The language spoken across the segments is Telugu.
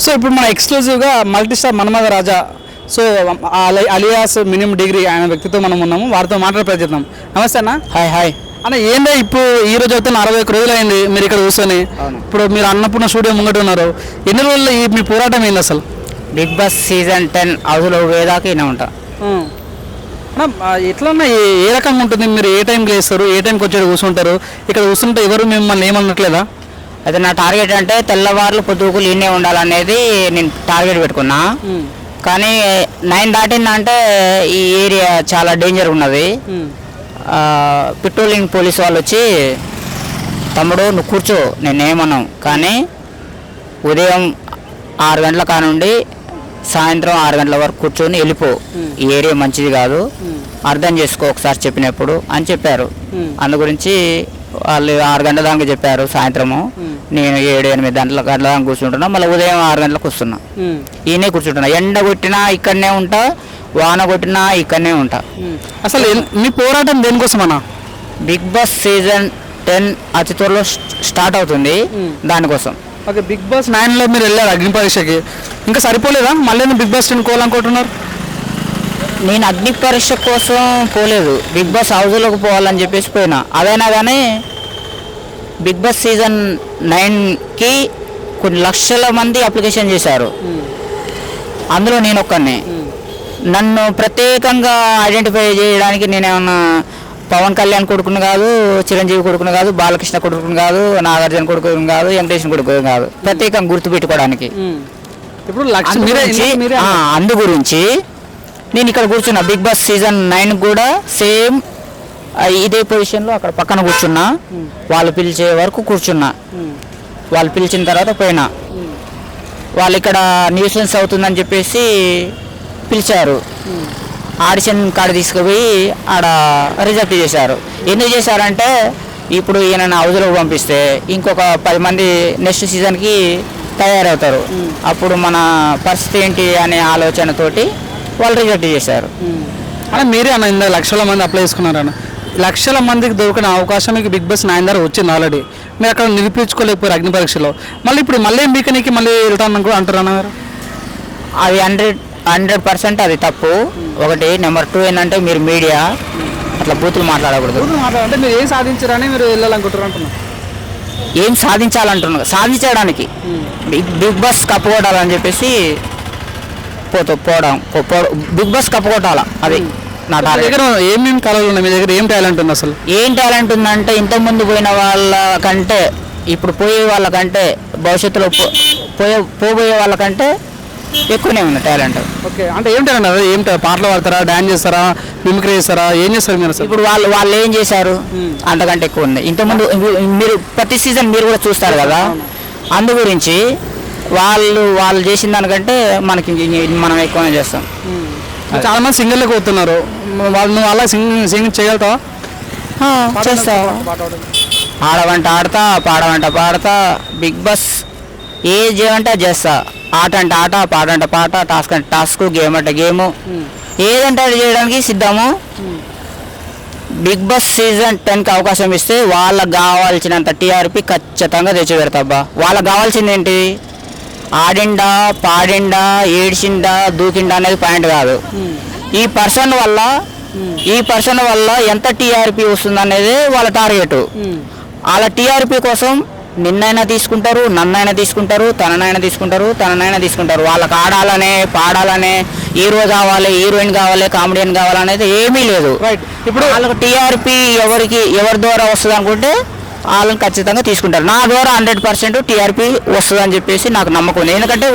సో ఇప్పుడు మన ఎక్స్క్లూజివ్గా మల్టీస్టార్ మన్మథ రాజా సో అలియాస్ మినిమం డిగ్రీ ఆయన వ్యక్తితో మనం ఉన్నాము, వారితో మాట్లాడే ప్రయత్నిద్దాం. నమస్తే అన్న. హాయ్ అన్న, ఏంటో ఇప్పుడు ఈ రోజు అయితే 41 రోజులు అయింది మీరు ఇక్కడ కూర్చొని. ఇప్పుడు మీరు అన్నపూర్ణ స్టూడియో ముంగట ఉన్నారు. ఎన్ని రోజులు మీ పోరాటం ఏంది అసలు? బిగ్ బాస్ సీజన్ 10 హౌస్లో పోయేదాకా ఈయన ఉంటా. ఎట్లన్నా ఏ రకంగా ఉంటుంది? మీరు ఏ టైంకి వేస్తారు, ఏ టైంకి వచ్చి కూర్చుంటారు? ఇక్కడ కూర్చుంటే ఎవరు మిమ్మల్ని ఏమన్నట్లేదా? అయితే నా టార్గెట్ అంటే తెల్లవారులు పొద్దుకులు ఈయనే ఉండాలనేది నేను టార్గెట్ పెట్టుకున్నా. కానీ 9 దాటిందంటే ఈ ఏరియా చాలా డేంజర్ ఉన్నది. పెట్రోలింగ్ పోలీస్ వాళ్ళు వచ్చి, తమ్ముడు నువ్వు కూర్చో నేనేమన్నాం, కానీ ఉదయం 6 గంటల కానుండి సాయంత్రం 6 గంటల వరకు కూర్చొని వెళ్ళిపో, ఈ ఏరియా మంచిది కాదు, అర్థం చేసుకో ఒకసారి చెప్పినప్పుడు అని చెప్పారు. అందు గురించి వాళ్ళు 6 గంటల దాకా చెప్పారు సాయంత్రము. నేను 7-8 గంటల దాకా కూర్చుంటున్నా, మళ్ళీ ఉదయం 6 గంటలకు వస్తున్నా. ఈయనే కూర్చుంటున్నా. ఎండ కొట్టినా ఇక్కడనే ఉంటా, వాన కొట్టినా ఇక్కడనే ఉంటా. అసలు మీ పోరాటం దేనికోసం అన్న? బిగ్ బాస్ సీజన్ 10 అతి త్వరలో స్టార్ట్ అవుతుంది, దానికోసం. ఓకే, బిగ్ బాస్ 9లో మీరు వెళ్ళారు అగ్ని పరీక్షకి, ఇంకా సరిపోలేదా? మళ్ళీ బిగ్ బాస్ 10 కోవాలనుకుంటున్నారు? నేను అగ్ని పరీక్ష కోసం పోలేదు, బిగ్ బాస్ హౌస్లోకి పోవాలని చెప్పేసి పోయినా. అదైనా కానీ బిగ్ బాస్ సీజన్ 9కి కొన్ని లక్షల మంది అప్లికేషన్ చేశారు, అందులో నేను ఒక్కడిని. నన్ను ప్రత్యేకంగా ఐడెంటిఫై చేయడానికి నేనేమన్నా పవన్ కళ్యాణ్ కొడుకుని కాదు, చిరంజీవి కొడుకుని కాదు, బాలకృష్ణ కొడుకుని కాదు, నాగార్జున కొడుకుని కాదు, వెంకటేశ్వర కొడుకుని కాదు, ప్రత్యేకంగా గుర్తుపెట్టుకోవడానికి. ఇప్పుడు అందు గురించి నేను ఇక్కడ కూర్చున్నా. బిగ్ బాస్ సీజన్ 9 కూడా సేమ్ ఇదే పొజిషన్లో అక్కడ పక్కన కూర్చున్నా. వాళ్ళు పిలిచే వరకు కూర్చున్నా, వాళ్ళు పిలిచిన తర్వాత పోయినా. వాళ్ళు ఇక్కడ న్యూసెన్స్ అవుతుందని చెప్పేసి పిలిచారు. ఆడిషన్ కార్డు తీసుకుపోయి ఆడ రిజెక్ట్ చేశారు. ఎందుకు చేశారంటే, ఇప్పుడు ఈయన హౌస్లో పంపిస్తే ఇంకొక 10 మంది నెక్స్ట్ సీజన్కి తయారవుతారు, అప్పుడు మన పరిస్థితి ఏంటి అనే ఆలోచనతోటి వాళ్ళు రిజెక్ట్ చేశారు. అలా మీరే అన్న, ఇంత లక్షల మంది అప్లై చేసుకున్నారన్న. లక్షల మందికి దొరికిన అవకాశం మీకు బిగ్ బాస్ 9 ద్వారా వచ్చింది ఆల్రెడీ. మీరు అక్కడ నిరూపించుకోలేకపోయారు అగ్ని పరీక్షలో. మళ్ళీ మళ్ళీ మీకనికి మళ్ళీ వెళ్తామని కూడా అంటారు అన్న గారు. అది 100% అది తప్పు. ఒకటి. నెంబర్ 2 ఏంటంటే, మీరు మీడియా అట్లా బూతులు మాట్లాడకూడదు. అంటే మీరు ఏం సాధించారని మీరు వెళ్ళాలనుకుంటారు అంటున్నారు? ఏం సాధించాలంటున్నారు? సాధించడానికి బిగ్ బాస్ కప్పు కొట్టాలని చెప్పేసి పోవడం. బిగ్ బాస్ కప్పు కొట్టాలా, అది నా దగ్గర. ఏమేమి కళలు ఉన్నాయి మీ దగ్గర? ఏం టాలెంట్ ఉంది అసలు? ఏం టాలెంట్ ఉందంటే, ఇంతకుముందు పోయిన వాళ్ళ కంటే, ఇప్పుడు పోయే వాళ్ళకంటే, భవిష్యత్తులో పోబోయే వాళ్ళకంటే ఎక్కువనే ఉంది టాలెంట్. ఓకే, అంటే ఏం టాలెంట్? అదే ఏం పాటలు పాడతారా, డాన్స్ చేస్తారా, మిమిక్రీ చేస్తారా, ఏం చేస్తారు మీరు అసలు? ఇప్పుడు వాళ్ళు ఏం చేశారు అంతకంటే ఎక్కువ ఉంది. ఇంతకుముందు మీరు ప్రతి సీజన్ మీరు కూడా చూస్తారు కదా, అందు గురించి వాళ్ళు చేసిన దానికంటే మనం ఎక్కువనే చేస్తాం. చాలా మంది సింగర్లకు పోతున్నారు, వాళ్ళు అలా సింగింగ్ చేయగలుగుతావా? చేస్తా. ఆడవంట ఆడతా, పాడవంట పాడతా. బిగ్ బాస్ ఏ చేయమంటే అది చేస్తా. ఆట అంటే ఆట, పాట అంటే పాట, టాస్క్ అంటే టాస్క్, గేమ్ అంటే గేము, ఏదంటే అది చేయడానికి సిద్ధము. బిగ్ బాస్ సీజన్ 10కి అవకాశం ఇస్తే వాళ్ళకి కావాల్సినంత టీఆర్పీ ఖచ్చితంగా తెచ్చి పెడతాబ్బా. వాళ్ళకి కావాల్సింది ఏంటి? ఆడిండా, పాడిండా, ఏడ్చిండా, దూకిండా అనేది పాయింట్ కాదు. ఈ పర్సన్ వల్ల ఎంత టీఆర్పీ వస్తుంది అనేది వాళ్ళ టార్గెట్. వాళ్ళ టీఆర్పీ కోసం నిన్నైనా తీసుకుంటారు, నన్నైనా తీసుకుంటారు, తననైనా తీసుకుంటారు. వాళ్ళకి ఆడాలనే, పాడాలనే, హీరో కావాలి, హీరోయిన్ కావాలి, కామెడియన్ కావాలనేది ఏమీ లేదు. ఇప్పుడు వాళ్ళకి టీఆర్పీ ఎవరి ద్వారా వస్తుంది అనుకుంటే వాళ్ళని ఖచ్చితంగా తీసుకుంటారు. నా ద్వారా 100% టీఆర్పీ వస్తుంది అని చెప్పేసి నాకు నమ్మకం ఉంది. ఎందుకంటే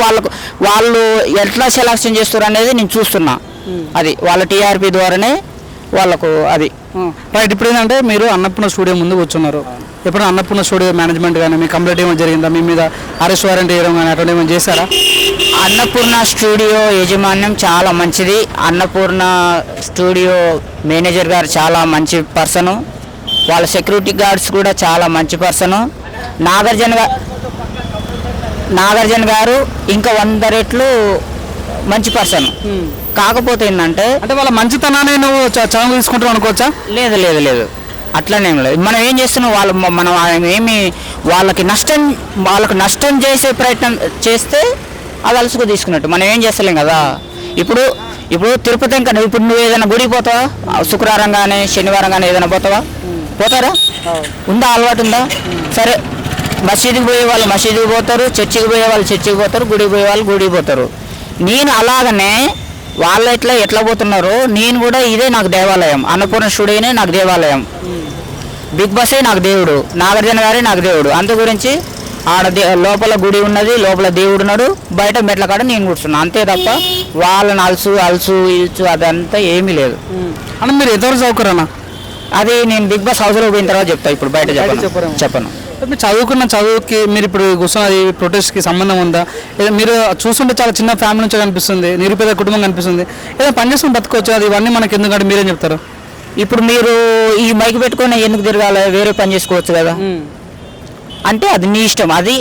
వాళ్ళు ఎట్లా సెలక్షన్ చేస్తారు అనేది నేను చూస్తున్నా. అది వాళ్ళ టీఆర్పీ ద్వారానే వాళ్ళకు అది రైట్. ఇప్పుడు ఏంటంటే, మీరు అన్నపూర్ణ స్టూడియో ముందు కూర్చున్నారు. ఎప్పుడైనా అన్నపూర్ణ స్టూడియో మేనేజ్మెంట్ కానీ మీ కంప్లైంట్ ఏమైనా జరిగిందా? మీ మీద అరెస్ట్ వారెంట్ వేయడం కానీ అటువంటి ఏమైనా చేశారా? అన్నపూర్ణ స్టూడియో యాజమాన్యం చాలా మంచిది. అన్నపూర్ణ స్టూడియో మేనేజర్ గారు చాలా మంచి పర్సను. వాళ్ళ సెక్యూరిటీ గార్డ్స్ కూడా చాలా మంచి పర్సను. నాగార్జున గారు ఇంకా 100 రెట్లు మంచి పర్సన్. కాకపోతే ఏంటంటే, వాళ్ళ మంచితనాన్ని నువ్వు చదువు తీసుకుంటావు అనుకోవచ్చా? లేదు, అట్లనే ఏం లేదు. మనం ఏం చేస్తున్నాం మనం ఏమి వాళ్ళకి నష్టం చేసే ప్రయత్నం చేస్తే అది అలసుకు తీసుకున్నట్టు. మనం ఏం చేస్తలేం కదా. ఇప్పుడు తిరుపతి ఇంకా ఇప్పుడు నువ్వు ఏదైనా గుడికి పోతావా? శుక్రవారం కానీ శనివారం కానీ ఏదైనా పోతారా? ఉందా? అలవాటు ఉందా? సరే, మసీదుకి పోయే వాళ్ళు మసీదుకి పోతారు, చర్చికి పోయే వాళ్ళు చర్చికి పోతారు, గుడికి పోయే వాళ్ళు గుడికి పోతారు. నేను అలాగనే వాళ్ళు ఎట్లా పోతున్నారో నేను కూడా ఇదే నాకు దేవాలయం. అన్నపూర్ణ స్టూడియోనే నాకు దేవాలయం, బిగ్ బాసే నాకు దేవుడు, నాగార్జున గారే నాకు దేవుడు. అందు గురించి ఆడ లోపల గుడి ఉన్నది, లోపల దేవుడు ఉన్నాడు, బయట మెట్ల కాడ నేను కూర్చున్నాను, అంతే తప్ప వాళ్ళని అలుసు ఇల్చు అదంతా ఏమీ లేదు. అన్న మీరు ఎంతవరకు చదువుకురన్నా? అది నేను బిగ్ బాస్ హౌస్లో పోయిన తర్వాత చెప్తా, ఇప్పుడు బయట చెప్పను. మీరు చదువుకున్న చదువుకి మీరు ఇప్పుడు కూర్చున్నది ప్రొటెస్ట్కి సంబంధం ఉందా? మీరు చూస్తుంటే చాలా చిన్న ఫ్యామిలీ నుంచి కనిపిస్తుంది, నిరుపేద కుటుంబం కనిపిస్తుంది, ఏదో పని చేసుకుని బతకొచ్చు, అది ఇవన్నీ మనకి ఎందుకంటే మీరేం చెప్తారు? ఇప్పుడు మీరు ఈ మైక్ పెట్టుకొని ఎందుకు తిరగాలి? వేరే పని చేసుకోవచ్చు కదా. అంటే అది నీ ఇష్టం. అది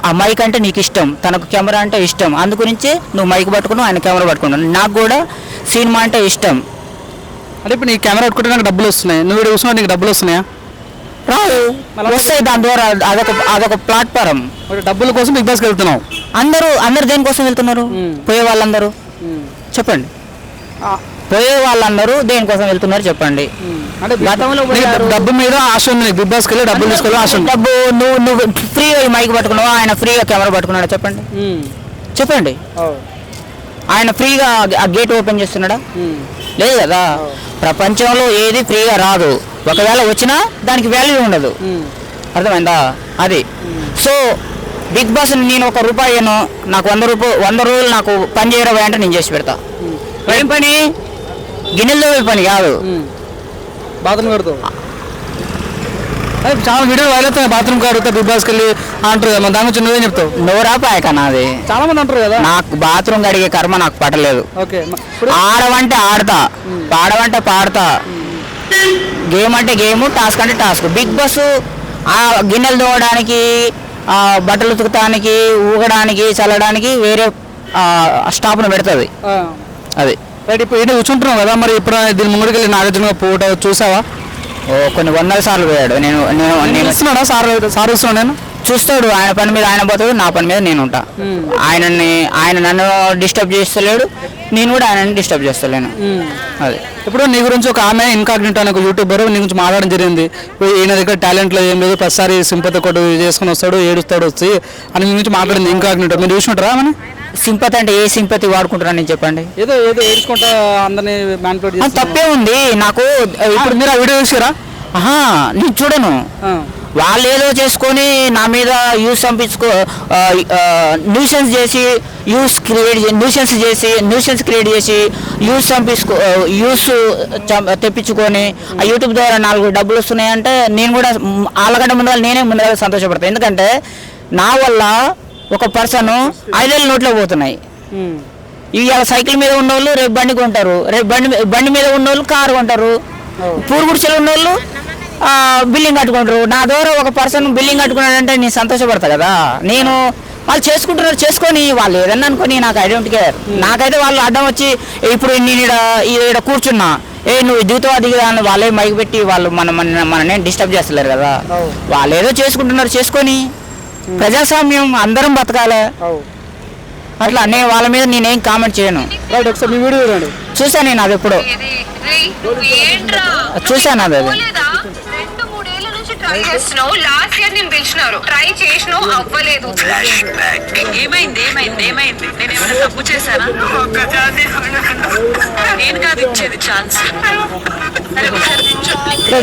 ఆ మైక్ అంటే నీకు ఇష్టం, తనకు కెమెరా అంటే ఇష్టం, అందుగురించి నువ్వు మైక్ పట్టుకున్నావు, ఆయన కెమెరా పట్టుకున్నావు. నాకు కూడా సినిమా అంటే ఇష్టం. అంటే ఇప్పుడు నీ కెమెరా పట్టుకుంటే నాకు డబ్బులు వస్తున్నాయి, నువ్వు వీడియో చూసినా నీకు డబ్బులు వస్తున్నాయా? రావు, వస్తాయి. దాని ద్వారా అదొక ప్లాట్ఫారం. డబ్బుల కోసం బిగ్ బాస్కి వెళ్తున్నావు. అందరు దేనికోసం వెళ్తున్నారు? పోయే వాళ్ళందరూ చెప్పండి, పోయే వాళ్ళందరూ దేనికోసం వెళ్తున్నారు చెప్పండి. అంటే గతంలో డబ్బు మీద ఆశ ఉంది, బిగ్ బాస్కి వెళ్ళి డబ్బులు తీసుకోవాలి ఆశ ఉంది. డబ్బు నువ్వు ఫ్రీగా మైక్ పట్టుకున్నావా? ఆయన ఫ్రీగా కెమెరా పట్టుకున్నాడా? చెప్పండి. ఆయన ఫ్రీగా ఆ గేట్ ఓపెన్ చేస్తున్నాడా? లేదు కదా. ప్రపంచంలో ఏది ఫ్రీగా రాదు, ఒకవేళ వచ్చినా దానికి వాల్యూ ఉండదు. అర్థమైందా? అది. సో బిగ్ బాస్ నేను ₹1 నాకు 100 రోజులు నాకు పని చేయడం అంటే నేను చేసి పెడతా. ఏం పని? గిన్నెల్లో పని కాదు, బాత్రూమ్ కడుతావు. చాలా వీడియో వైరల్ అవుతాయి, బాత్రూమ్ కడుగుతా బిగ్ బాస్కి వెళ్ళి అంటారు కదా, దాని గురించి నువ్వేం చెప్తావు? నోరాపాయక నాది. చాలా మంది అంటారు కదా. నాకు బాత్రూమ్ కడిగే కర్మ నాకు పట్టలేదు. ఆడవంటే ఆడతా, పాడవంటే పాడతా, గేమ్ అంటే గేమ్, టాస్క్ అంటే టాస్క్. బిగ్ బాస్ ఆ గిన్నెలు తోమడానికి, బట్టలు ఉతకడానికి, ఊగడానికి, చల్లడానికి వేరే స్టాఫ్ను పెడుతుంది. అది రైట్. ఇప్పుడు ఏంటి కూర్చుంటున్నావు కదా, మరి ఇప్పుడు దీని ముందుకు వెళ్ళి నాగార్జున పోవటం చూసావా? కొన్ని 100 సార్లు పోయాడు. నేను ఇస్తున్నాడా? సార్ ఇస్తున్నాడు. నేను చూస్తాడు, ఆయన పని మీద ఆయన పోతాడు, నా పని మీద నేను ఉంటా. ఆయన నన్ను డిస్టర్బ్ చేస్తలేడు, నేను కూడా ఆయనని డిస్టర్బ్ చేస్తలేను. అది. ఇప్పుడు నీ గురించి ఒక ఆమె ఇన్కాగ్నిటో అనే ఒక యూట్యూబర్ నీ గురించి మాట్లాడడం జరిగింది. ఈయన దగ్గర టాలెంట్లో ఏం లేదు, ప్రతిసారి సింపతి కొట్టు చేసుకుని వస్తాడు, ఏడుస్తాడు వచ్చి అని మీ గురించి మాట్లాడింది ఇన్కాగ్నిటో. మీరు చూసుకుంటారా ఆమె? సింపతి అంటే ఏ సింపతి వాడుకుంటారా నేను చెప్పండి? ఏదో ఏడుచుకుంటా అందరినీ మ్యానిపులేట్ చేసి. తప్పే ఉంది నాకు. ఇప్పుడు మీరు ఆ వీడియో చూసారా? నేను చూడను. వాళ్ళు ఏదో చేసుకొని నా మీద యూస్ న్యూసెన్స్ చేసి న్యూసెన్స్ క్రియేట్ చేసి యూస్ తెప్పించుకొని ఆ యూట్యూబ్ ద్వారా 4 డబ్బులు వస్తున్నాయంటే నేను కూడా వాళ్ళకంటే నేనే ముందుగా సంతోషపడతాను. ఎందుకంటే నా వల్ల ఒక పర్సన్ 5,000 నోట్లో పోతున్నాయి. ఇవాళ సైకిల్ మీద ఉన్నోళ్ళు రేపు బండి కొంటారు, రేపు బండి మీద ఉన్నోళ్ళు కారు కొంటారు, పూరుగుడిసెలు ఉన్నోళ్ళు బిల్డింగ్ కట్టుకుంటారు. నా ద్వారా ఒక పర్సన్ బిల్డింగ్ కట్టుకున్నాడంటే నేను సంతోషపడతా కదా. నేను వాళ్ళు చేసుకుంటున్నారు, చేసుకొని వాళ్ళు ఏదన్నా అనుకొని నాకు ఐడెంటిటీ కేర్. నాకైతే వాళ్ళు అడ్డం వచ్చి ఇప్పుడు నేను ఈడ కూర్చున్నా, నువ్వు దిగుతావా దిగుదా అని వాళ్ళే మైక్ పెట్టి వాళ్ళు మననే డిస్టర్బ్ చేస్తలేరు కదా. వాళ్ళు ఏదో చేసుకుంటున్నారు, చేసుకొని ప్రజాస్వామ్యం అందరం బతకాలి. అట్లా నేను వాళ్ళ మీద నేనేం కామెంట్ చేయను. ఒకసారి మీ వీడియో చూడండి. చూసాను నేను, అది ఎప్పుడో చూసాను. అది ట్రై చేస్తున్నావు. లాస్ట్ ఇయర్ నేను పిలిచినారు, ట్రై చేసినావు, అవ్వలేదు. ఏమైంది? నేను ఏమైనా తప్పు చేశానా? నేను కాదు ఇచ్చేది ఛాన్స్.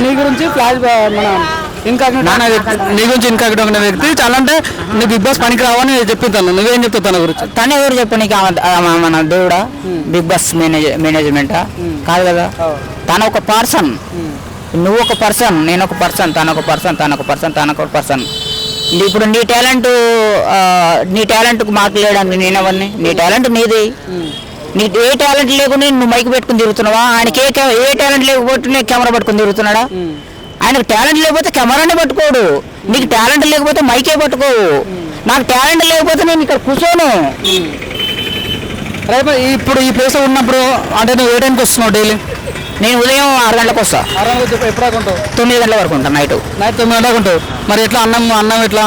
నీ గురించి ఫ్లాష్ మన నీ గురించి ఇన్కాగ్నిటో అనే వ్యక్తి చాలా అంటే నీ బిగ్ బాస్ పనికి రావని చెప్తాను. నువ్వేం చెప్తావు తన గురించి? తను ఎవరు చెప్పు నీకు? మన దేవుడా? బిగ్ బాస్ మేనేజ్మెంటా? కాదు కదా. తన ఒక పర్సన్, నువ్వు ఒక పర్సన్, నేను ఒక పర్సన్, తనొక పర్సన్. ఇప్పుడు నీ టాలెంట్కు మార్కు లేడానికి నేనెవరిని? నీ టాలెంట్ నీది. నీకు ఏ టాలెంట్ లేకుండా నువ్వు మైక్ పెట్టుకుని తిరుగుతున్నావా? ఆయనకి ఏ టాలెంట్ లేకపోతే కెమెరా పట్టుకుని తిరుగుతున్నాడా? ఆయనకు టాలెంట్ లేకపోతే కెమెరానే పట్టుకోడు, నీకు టాలెంట్ లేకపోతే మైకే పట్టుకోవు. నాకు టాలెంట్ లేకపోతే నేను ఇక్కడ కూర్చోను. ఇప్పుడు ఈ ప్లేస్లో ఉన్నప్పుడు అంటే నువ్వు ఏ టైంకి వస్తున్నావు? డైలీ నేను ఉదయం 6 గంటలకు వస్తా, ఎప్పుడు దాకా ఉంటావు? 9 గంటల వరకు ఉంటాను. నైట్ 9 గంటలకు ఉంటావు. మరి ఎట్లా అన్నం ఎట్లా?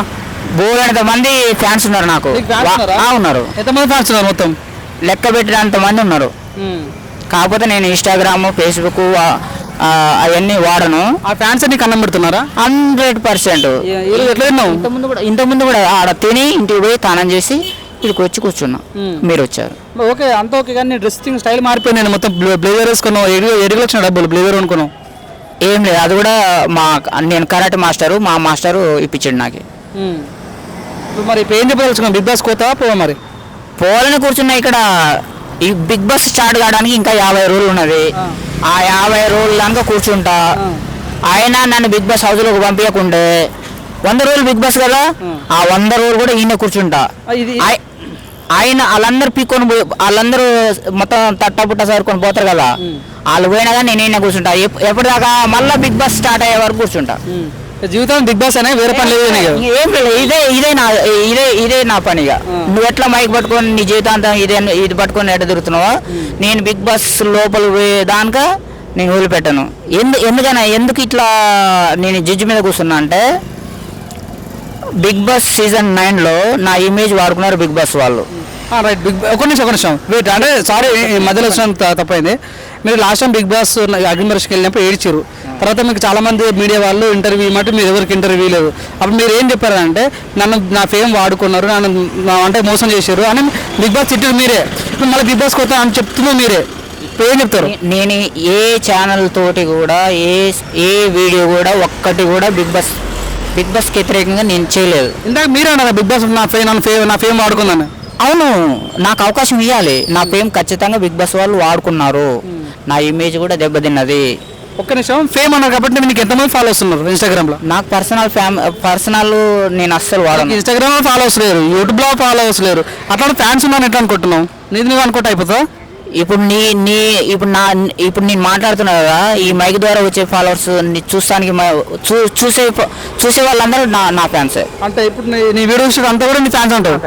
బోలెడంత మంది ఫ్యాన్స్ ఉన్నారు నాకు. నీకు fans ఉన్నారా? ఉన్నారు, ఎంతమంది ఫ్యాన్స్ ఉన్నారు మొత్తం? లెక్క పెట్టినంత మంది ఉన్నారు. కాకపోతే నేను ఇన్స్టాగ్రామ్, ఫేస్బుక్ అవన్నీ వాడను. ఆ ఫ్యాన్స్ నీకు అన్నం పెడుతున్నారా? 100%. ఈరోజు ఎట్లా తిన్నావు? ఇంతకుముందు కూడా ఆడ తిని ఇంటికి పోయి స్నానం చేసి ఇక్కడికి వచ్చి కూర్చున్నా. మీరు వచ్చారు. ఓకే, అంత ఓకే, కానీ డ్రెస్సింగ్ స్టైల్ మారిపోయింది. నేను మొత్తం బ్లేజర్ వేసుకున్నావు. ఎడికి వచ్చిన డబ్బులు బ్లేజర్ అనుకున్నావు. ఏం లేదు, అది కూడా నేను కరాటే మాస్టరు, మా మాస్టరు ఇప్పించాడు నాకు. మరి ఇప్పుడు ఏం చెప్పదలుచుకున్నావు? బిగ్ బాస్ కోతా పోవా? మరి పోవాలని కూర్చున్నా. ఇక్కడ ఈ బిగ్ బాస్ స్టార్ట్ కావడానికి ఇంకా 50 రోజులు ఉన్నది. ఆ 50 రోజులు దాకా కూర్చుంటా. ఆయన నన్ను బిగ్ బాస్ హౌస్లోకి పంపించకుంటే 100 రోజులు బిగ్ బాస్ కదా, ఆ 100 రోజులు కూడా ఈయన కూర్చుంటా. ఆయన వాళ్ళందరూ పీక్కొని పోయి వాళ్ళందరూ మొత్తం తట్టపుట్ట సరుకొని పోతారు కదా, వాళ్ళు పోయినా కానీ నేను కూర్చుంటా. ఎప్పటిదాకా మళ్ళీ బిగ్ బాస్ స్టార్ట్ అయ్యే వరకు కూర్చుంటా. జీవితం బిగ్ బాస్ అనే వేరే పని లేదు. ఏం లేదు, ఇదే నా పనిగా. నువ్వు ఎట్లా మైక్ పట్టుకొని నీ జీవితాంతం ఇది పట్టుకొని ఎట్ట తిరుగుతున్నావో, నేను బిగ్ బాస్ లోపల దానిక నేను వదిలిపెట్టాను. ఎందుకు ఇట్లా నేను జడ్జి మీద కూర్చున్నా అంటే, బిగ్ బాస్ సీజన్ 9లో నా ఇమేజ్ వాడుకున్నారు బిగ్ బాస్ వాళ్ళు. రైట్, ఒక నిమిషం వెయిట్. అంటే సారీ, మధ్యలో వచ్చిన తప్పైంది. మీరు లాస్ట్ టైం బిగ్ బాస్ అగ్నిపరీక్షకి వెళ్ళినప్పుడు ఏడ్చారు. తర్వాత మీకు చాలా మంది మీడియా వాళ్ళు ఇంటర్వ్యూ ఇవ్వమంటే మీరు ఎవరికి ఇంటర్వ్యూ లేదు. అప్పుడు మీరు ఏం చెప్పారంటే, నా ఫేమ్ వాడుకున్నారు, నన్ను అంటే మోసం చేశారు అని బిగ్ బాస్ తిట్టారు మీరే. ఇప్పుడు మళ్ళీ బిగ్ బాస్ కొత్త అని చెప్తున్నారు మీరే. ఇప్పుడు ఏం చెప్తారు? నేను ఏ ఛానల్ తోటి కూడా ఏ వీడియో కూడా ఒక్కటి కూడా బిగ్ బాస్కి వ్యతిరేకంగా నేను చేయలేదు. ఇందాక మీరే అన్నారా బిగ్ బాస్ నా ఫేమ్ వాడుకుందని? అవును, నాకు అవకాశం ఇవ్వాలి. నా ఫేమ్ ఖచ్చితంగా బిగ్ బాస్ వాళ్ళు వాడుకున్నారు. నా ఇమేజ్ కూడా దెబ్బతిన్నది. ఒక్క నిమిషం, ఫేమ్ అన్నారు కాబట్టి మీకు ఎంతమంది ఫాలోవర్స్ ఉన్నారు ఇన్స్టాగ్రామ్లో? నాకు పర్సనల్ నేను అస్సలు వాడను. ఇన్స్టాగ్రామ్లో ఫాలోవర్స్ లేరు, యూట్యూబ్లో ఫాలోవర్స్ లేరు. అట్లా ఫ్యాన్స్ ఉన్నాను ఎట్లా అనుకుంటున్నావు? నువ్వు అనుకుంటా అయిపోతా. ఇప్పుడు ఇప్పుడు నేను మాట్లాడుతున్నా కదా, ఈ మైక్ ద్వారా వచ్చే ఫాలోవర్స్ చూస్తానికి చూసే వాళ్ళందరూ నా ఫ్యాన్సే. అంటే ఇప్పుడు నీ వీడియో అంతా కూడా నీ ఫ్యాన్స్ అంటావు,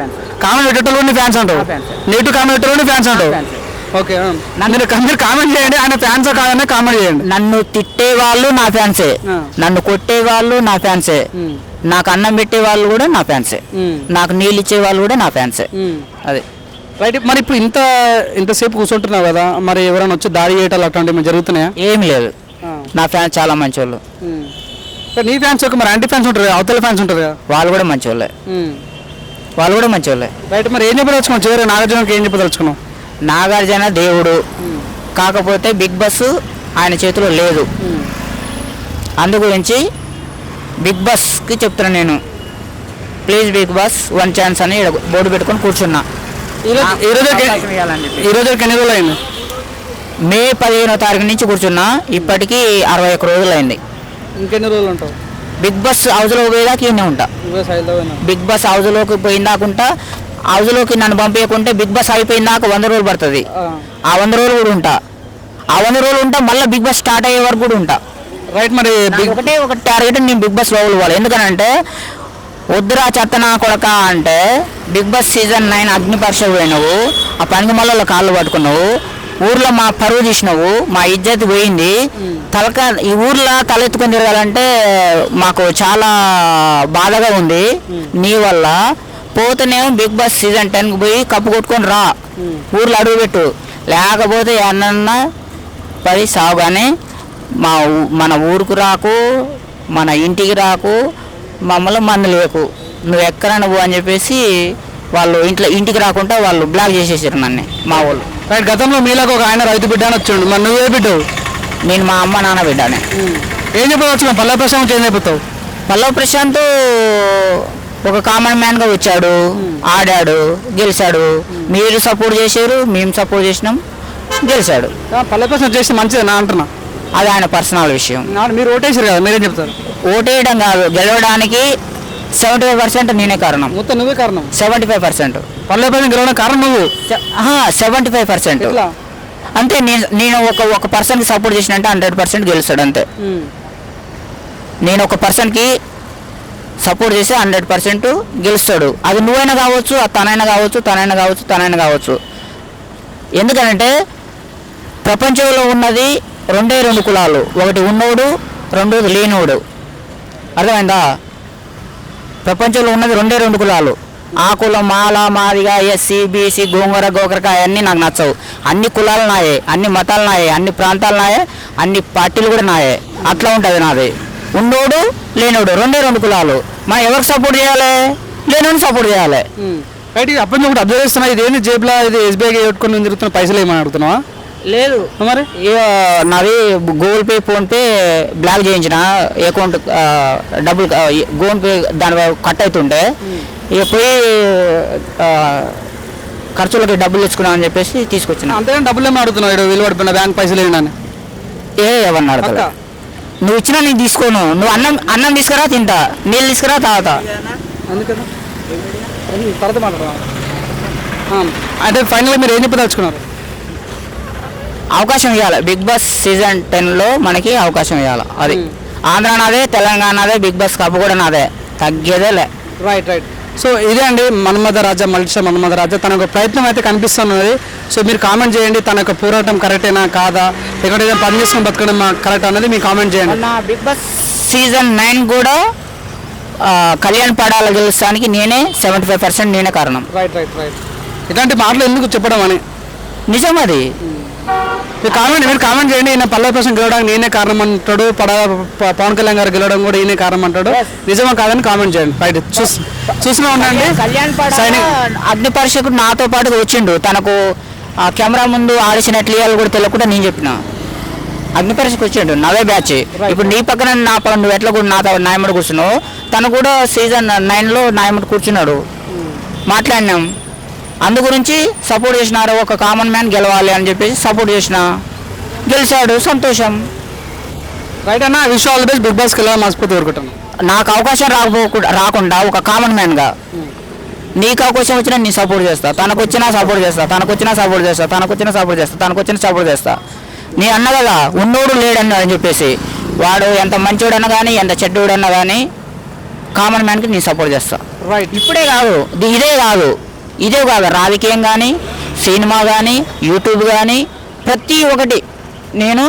కామెంట్ పెట్టేటోళ్ళు నీ ఫ్యాన్స్ అంటావు, నెగిటివ్ కామెంట్ పెట్టేటోళ్ళు ఫ్యాన్స్ అంటావు. ఓకే, మీరు కామెంట్ చేయండి, ఆయన ఫ్యాన్స్ కాదని కామెంట్ చేయండి. నన్ను తిట్టే వాళ్ళు నా ఫ్యాన్సే, నన్ను కొట్టే వాళ్ళు నా ఫ్యాన్సే, నాకు అన్నం పెట్టే వాళ్ళు కూడా నా ఫ్యాన్సే, నాకు నీళ్ళు ఇచ్చే వాళ్ళు కూడా నా ఫ్యాన్సే. అదే రైట్. మరి ఇప్పుడు ఇంతసేపు కూర్చుంటున్నావు కదా, మరి ఎవరైనా వచ్చి దాడి చేయటాలు అట్లాంటివి జరుగుతున్నాయా? ఏం లేదు, నా ఫ్యాన్స్ చాలా మంచి వాళ్ళు. నీ ఫ్యాన్స్ ఒక మరి యాంటీ ఫ్యాన్స్ ఉంటారు, అవతల ఫ్యాన్స్ ఉంటారు కదా, వాళ్ళు కూడా మంచి వాళ్ళే. రైట్. మరి ఏం చెప్పదలుచుకున్నావు? చివరి నాగార్జునకి ఏం చెప్పదలుచుకున్నావు? నాగార్జున దేవుడు, కాకపోతే బిగ్ బాస్ ఆయన చేతిలో లేదు. అందు గురించి బిగ్ బాస్కి చెప్తున్నా నేను, ప్లీజ్ బిగ్ బాస్ 1 ఛాన్స్ అని బోర్డు పెట్టుకొని కూర్చున్నా. ఈ రోజు ఎన్ని రోజులు అయింది? మే 15వ తారీఖు నుంచి కూర్చున్నా, ఇప్పటికీ 61 రోజులు అయింది. ఇంకెన్ని రోజులు ఉంటావు? బిగ్ బాస్ హౌస్లోకి పోయేదాకా ఇన్నే ఉంటా. బిగ్ బాస్ హౌస్లోకి పోయిందాకుంటా, హౌస్లోకి నన్ను పంపించకుంటే బిగ్ బాస్ అయిపోయిందాక 100 రోజులు పడుతుంది. ఆ 100 రోజులు కూడా ఉంటా, ఆ 100 రోజులు ఉంటా, మళ్ళీ బిగ్ బాస్ స్టార్ట్ అయ్యే వరకు కూడా ఉంటా. రైట్. మరి ఒక టార్గెట్ నేను బిగ్ బాస్ లోపల పోవాలి. ఎందుకనంటే వద్దురా చెత్తనా కొడక అంటే, బిగ్ బాస్ సీజన్ 9 అగ్ని పరీక్షకు పోయినావు, ఆ పనికి మళ్ళీ కాళ్ళు పట్టుకున్నావు, ఊర్లో మా పరువు తీసినావు, మా ఇజ్జత్ పోయింది. ఈ ఊర్లో తలెత్తుకొని తిరగాలంటే మాకు చాలా బాధగా ఉంది. నీ వల్ల పోతేనేమో బిగ్ బాస్ సీజన్ 10కి పోయి కప్పు కొట్టుకొని రా, ఊర్లో అడుగుపెట్టు, లేకపోతే ఏమన్నా పడి సాగుగానే మన ఊరుకు రాకు, మన ఇంటికి రాకు, మమ్మల్ని మందు లేకు, నువ్వు ఎక్కడ నువ్వు అని చెప్పేసి వాళ్ళు ఇంటికి రాకుండా వాళ్ళు బ్లాక్ చేసేసారు నన్ను, మా వాళ్ళు. రైట్. గతంలో మీలాగా ఒక ఆయన రైతు బిడ్డ అని వచ్చాడు, మరి నువ్వే బిడ్డవు? నేను మా అమ్మ నాన్న బిడ్డనే. ఏం చెప్పవచ్చు? పల్లవి ప్రశాంత్ ఏం చెప్తావు? పల్లవి ప్రశాంత్ ఒక కామన్ మ్యాన్గా వచ్చాడు, ఆడాడు, గెలిచాడు. మీరు సపోర్ట్ చేశారు, మేము సపోర్ట్ చేసినాం, గెలిచాడు. పల్లవి ప్రశాంత్ చేస్తే మంచిదేనా అంటున్నా? అది ఆయన పర్సనల్ విషయం. మీరు ఓటేసారు కదా, మీరేం చెప్తారు? ఓటేయడం కాదు, గెలవడానికి 75% నేనే కారణం. మొత్తం నువ్వే కారణం? 75%. పల్లవి ప్రశాంత్ గెలవడం కారణం నువ్వు? 75%. అంటే నేను ఒక పర్సన్కి సపోర్ట్ చేసినంటే 100% గెలుస్తాడు అంతే. నేను ఒక పర్సన్కి సపోర్ట్ చేసి 100% గెలుస్తాడు. అది నువ్వైనా కావచ్చు, తనైనా కావచ్చు. ఎందుకంటే ప్రపంచంలో ఉన్నది రెండే రెండు కులాలు, ఒకటి ఉన్నోడు, రెండోది లేనోడు. అర్థమైందా? ప్రపంచంలో ఉన్నది రెండే రెండు కులాలు. ఆ కులం మాల మాదిగా ఎస్సీ బీసీ గోంగూర గోకరకాయ అన్నీ నాకు నచ్చవు. అన్ని కులాలు నాయే, అన్ని మతాలు నాయే, అన్ని ప్రాంతాలు నాయే, అన్ని పార్టీలు కూడా నాయే. అట్లా ఉంటుంది నాది. ఉన్నోడు లేనోడు రెండే రెండు కులాలు. మనం ఎవరికి సపోర్ట్ చేయాలి? లేనోడిని సపోర్ట్ చేయాలి. రైట్. అప్పటి నుంచి ఒకటి అబ్జర్వ్ చేస్తున్నా, ఇది ఏంటి జేబులో ఇది ఎస్బీఐ పెట్టుకొని తిరుగుతున్న పైసలు ఏమని అడుగుతున్నావా? లేదు మరి ఇక నాది గూగుల్ పే ఫోన్పే బ్లాక్ చేయించిన అకౌంట్ డబ్బులు గూగుల్ పే దాని కట్ అవుతుంటే ఇక పోయి ఖర్చులకి డబ్బులు తెచ్చుకున్నాం అని చెప్పేసి తీసుకొచ్చిన. అంతేగాని డబ్బులు ఏమో అడుగుతున్నావు, ఇక్కడ విలువ పడిపోయిన బ్యాంక్ పైసలు ఏంటని? ఎవరిని అడగల. నువ్వు ఇచ్చినా నేను తీసుకోను. నువ్వు అన్నం తీసుకురా తింటా, నీళ్ళు తీసుకురా తాగుతా. అందుకని తర్వాత మాట్లాడదాం. అంటే ఫైనల్గా మీరు ఏం చెప్పదలుచుకున్నారు? అవకాశం ఇవ్వాలి. బిగ్ బాస్ సీజన్ 10లో మనకి అవకాశం ఇవ్వాలి. అది ఆంధ్ర నాదే, తెలంగాణ నాదే, బిగ్ బాస్ కప్ కూడా నాదే, తగ్గేదేలే. రైట్. సో ఇదే అండి మన్మథ రాజా, మల్టిషా మన్మథ రాజా. తన యొక్క ప్రయత్నం అయితే కనిపిస్తున్నది. సో మీరు కామెంట్ చేయండి, తన యొక్క పోరాటం కరెక్టేనా కాదా, ఎక్కడ ఏదైనా పని చేసుకుని బతకడం కరెక్ట్ అనేది మీరు కామెంట్ చేయండి. నా బిగ్ బాస్ సీజన్ 9 కూడా కళ్యాణ్ పడాల గెలుస్తానికి నేనే 75% నేనే కారణం. రైట్. ఇలాంటి మాటలు ఎందుకు చెప్పడం అని? నిజం అది. మీరు కామెంట్ చేయండి. ఈయన పల్లె కోసం గెలవడానికి నేనే కారణం అంటాడు, పవన్ కళ్యాణ్ గారు గెలవడం కూడా ఈయనే కారణం అంటాడు. నిజమా కాదని కామెంట్ చేయండి. రైట్. చూసినా ఉండండి. కళ్యాణ్ పడాల అగ్ని పరీక్షకు నాతో పాటు వచ్చిండు. తనకు కెమెరా ముందు ఆడిషన్ ఎట్లా ఇవ్వాలి కూడా తెలియకుండా నేను చెప్పిన. అగ్ని పరీక్షకు వచ్చిండు, నవే బ్యాచ్. ఇప్పుడు నీ పక్కన నువ్వు ఎట్లా కూడా నాతో న్యాయమడి కూర్చున్నావు, తను కూడా సీజన్ 9లో న్యాయమడి కూర్చున్నాడు. మాట్లాడినాం, అందు గురించి సపోర్ట్ చేసినారు. ఒక కామన్ మ్యాన్ గెలవాలి అని చెప్పేసి సపోర్ట్ చేసిన, గెలిచాడు, సంతోషం. రైట్ అన్న. Wish all the best. Big బాస్కి వెళ్ళాలని మనస్ఫూర్తి కోరుకుంటాను. నాకు అవకాశం రాకుండా ఒక కామన్ మ్యాన్గా నీకు అవకాశం వచ్చినా నీ సపోర్ట్ చేస్తా, తనకు వచ్చినా సపోర్ట్ చేస్తా, తనకు వచ్చినా సపోర్ట్ చేస్తా, తనకు వచ్చినా సపోర్ట్ చేస్తా, తనకు వచ్చినా సపోర్ట్ చేస్తా. నీ అన్న కదా ఉన్నోడు లేడన్నా అని చెప్పేసి, వాడు ఎంత మంచోడన్నా కానీ ఎంత చెడ్డోడన్నా కానీ కామన్ మ్యాన్కి నీ సపోర్ట్ చేస్తా. రైట్. ఇప్పుడే కాదు, ఇదే కాదు రాజకీయం కానీ, సినిమా కానీ, యూట్యూబ్ కానీ ప్రతి ఒక్కటి నేను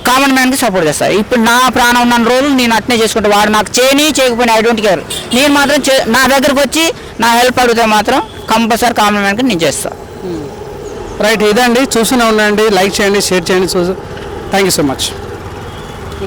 కామన్ మ్యాన్కి సపోర్ట్ చేస్తాను. ఇప్పుడు నా ప్రాణం ఉన్న రోజులు నేను అట్నే చేసుకుంటా. వాడు నాకు చేయకపోయినా ఐ డోంట్ కేర్. నేను మాత్రం నా దగ్గరకు వచ్చి నా హెల్ప్ అడిగితే మాత్రం కంపల్సరీ కామన్ మ్యాన్కి నేను చేస్తాను. రైట్. ఇదండి. చూస్తూనే ఉండండి, లైక్ చేయండి, షేర్ చేయండి. Thank you so much.